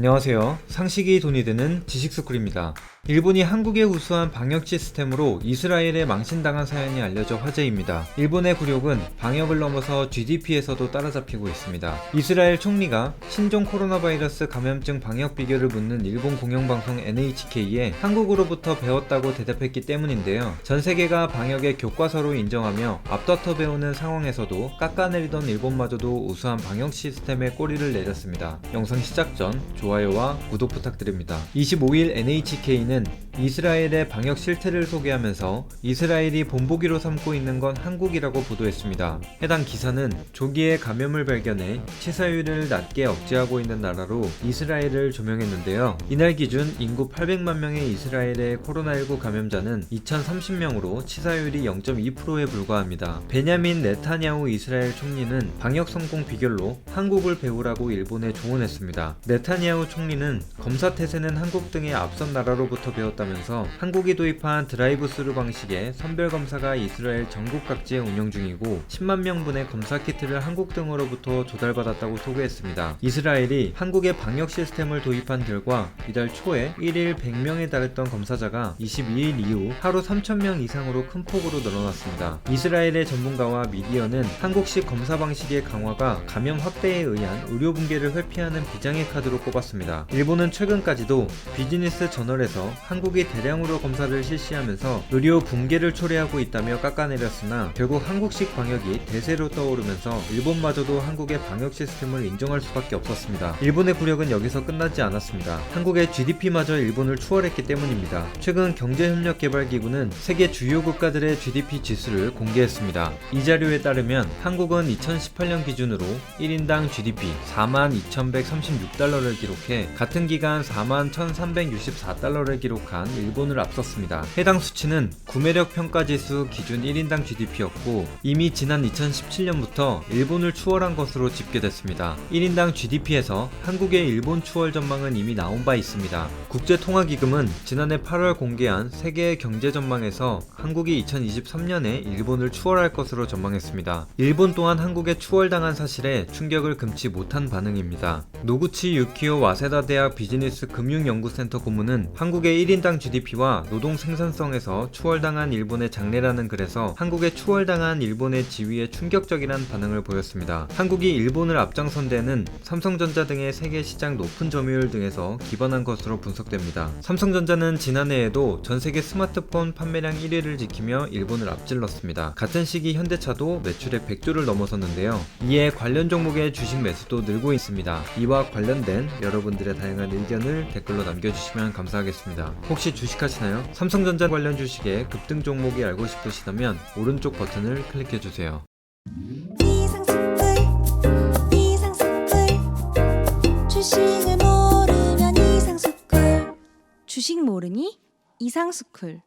안녕하세요. 상식이 돈이 되는 지식스쿨입니다. 일본이 한국의 우수한 방역 시스템으로 이스라엘에 망신당한 사연이 알려져 화제입니다. 일본의 굴욕은 방역을 넘어서 GDP에서도 따라잡히고 있습니다. 이스라엘 총리가 신종 코로나 바이러스 감염증 방역 비결을 묻는 일본 공영방송 NHK에 한국으로부터 배웠다고 대답했기 때문인데요. 전 세계가 방역의 교과서로 인정하며 앞다퉈 배우는 상황에서도 깎아내리던 일본마저도 우수한 방역 시스템에 꼬리를 내렸습니다. 영상 시작 전 좋아요와 구독 부탁드립니다. 25일 NHK는 이스라엘의 방역 실태를 소개하면서 이스라엘이 본보기로 삼고 있는 건 한국이라고 보도했습니다. 해당 기사는 조기에 감염을 발견해 치사율을 낮게 억제하고 있는 나라로 이스라엘을 조명했는데요. 이날 기준 인구 800만 명의 이스라엘의 코로나19 감염자는 2030명으로 치사율이 0.2%에 불과합니다. 베냐민 네타냐후 이스라엘 총리는 방역 성공 비결로 한국을 배우라고 일본에 조언했습니다. 네타냐후 총리는 검사 태세는 한국 등의 앞선 나라로부터 배웠다면서 한국이 도입한 드라이브 스루 방식의 선별검사가 이스라엘 전국 각지에 운영 중이고 10만 명분의 검사 키트를 한국 등으로부터 조달받았다고 소개했습니다. 이스라엘이 한국의 방역 시스템을 도입한 결과 이달 초에 1일 100명에 달했던 검사자가 22일 이후 하루 3,000명 이상으로 큰 폭으로 늘어났습니다. 이스라엘의 전문가와 미디어는 한국식 검사 방식의 강화가 감염 확대에 의한 의료 붕괴를 회피하는 비장의 카드로 꼽았습니다. 일본은 최근까지도 비즈니스 저널에서 한국이 대량으로 검사를 실시하면서 의료 붕괴를 초래하고 있다며 깎아내렸으나 결국 한국식 방역이 대세로 떠오르면서 일본마저도 한국의 방역 시스템을 인정할 수밖에 없었습니다. 일본의 굴욕은 여기서 끝나지 않았습니다. 한국의 GDP마저 일본을 추월했기 때문입니다. 최근 경제협력개발기구는 세계 주요 국가들의 GDP 지수를 공개했습니다. 이 자료에 따르면 한국은 2018년 기준으로 1인당 GDP 42,136달러를 기록해 같은 기간 41,364달러를 기록한 일본을 앞섰습니다. 해당 수치는 구매력 평가지수 기준 1인당 GDP였고 이미 지난 2017년부터 일본을 추월한 것으로 집계됐습니다. 1인당 GDP에서 한국의 일본 추월 전망은 이미 나온 바 있습니다. 국제통화기금은 지난해 8월 공개한 세계 경제 전망에서 한국이 2023년에 일본을 추월할 것으로 전망했습니다. 일본 또한 한국에 추월당한 사실에 충격을 금치 못한 반응입니다. 노구치 유키오 와세다 대학 비즈니스 금융연구센터 고문은 한국의 1인당 GDP와 노동 생산성에서 추월당한 일본의 장래라는 글에서 한국에 추월당한 일본의 지위에 충격적이란 반응을 보였습니다. 한국이 일본을 앞장선 데는 삼성전자 등의 세계 시장 높은 점유율 등에서 기반한 것으로 분석됩니다. 삼성전자는 지난해에도 전세계 스마트폰 판매량 1위를 지키며 일본을 앞질렀습니다. 같은 시기 현대차도 매출액 100조를 넘어섰는데요. 이에 관련 종목의 주식 매수도 늘고 있습니다. 이와 관련된 여러분들의 다양한 의견을 댓글로 남겨주시면 감사하겠습니다. 혹시 주식하시나요? 삼성전자 관련 주식의 급등 종목이 알고 싶으시다면 오른쪽 버튼을 클릭해주세요. 주식을 모르면 이상스쿨. 주식 모르니 이상스쿨.